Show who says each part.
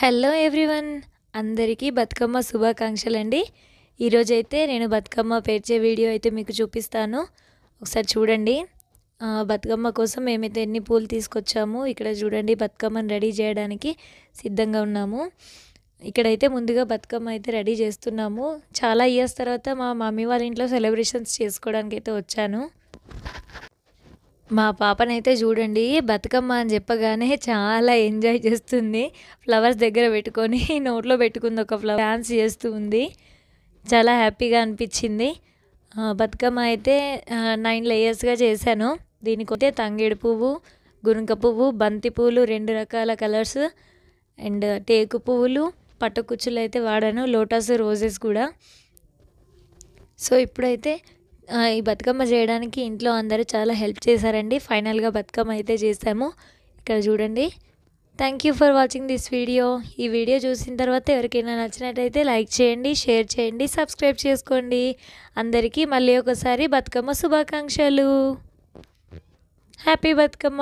Speaker 1: Hello everyone, అందరికీ బతుకమ్మ శుభాకాంక్షలండి. ఈరోజైతే నేను బతుకమ్మ పేర్చే వీడియో అయితే మీకు చూపిస్తాను. ఒకసారి చూడండి. బతుకమ్మ కోసం మేమైతే ఎన్ని పూలు తీసుకొచ్చాము. ఇక్కడ చూడండి, బతుకమ్మను రెడీ చేయడానికి సిద్ధంగా ఉన్నాము. ఇక్కడైతే ముందుగా బతుకమ్మ అయితే రెడీ చేస్తున్నాము. చాలా ఇయర్స్ తర్వాత మా మమ్మీ వాళ్ళ ఇంట్లో సెలబ్రేషన్స్ చేసుకోవడానికి అయితే వచ్చాను. మా పాపనైతే చూడండి, బతుకమ్మ అని చెప్పగానే చాలా ఎంజాయ్ చేస్తుంది. ఫ్లవర్స్ దగ్గర పెట్టుకొని నోట్లో పెట్టుకుంది, ఒక ఫ్లవర్ డాన్స్ చేస్తూ ఉంది. చాలా హ్యాపీగా అనిపించింది. బతుకమ్మ అయితే 9 లేయర్స్గా చేశాను. దీనికైతే తంగేడు పువ్వు, గునుక పువ్వు, బంతి పువ్వులు 2 రకాల కలర్స్ అండ్ టేకు పువ్వులు, పట్టుకుచ్చులు అయితే వాడాను, లోటస్ రోజెస్ కూడా. సో ఇప్పుడైతే ఈ బతుకమ్మ చేయడానికి ఇంట్లో అందరూ చాలా హెల్ప్ చేశారండి. ఫైనల్గా బతుకమ్మ అయితే చేసాము. ఇక్కడ చూడండి. Thank you for watching this video. ఈ వీడియో చూసిన తర్వాత ఎవరికైనా నచ్చినట్టయితే లైక్ చేయండి, షేర్ చేయండి, సబ్స్క్రైబ్ చేసుకోండి. అందరికీ మళ్ళీ ఒకసారి బతుకమ్మ శుభాకాంక్షలు. హ్యాపీ బతుకమ్మ.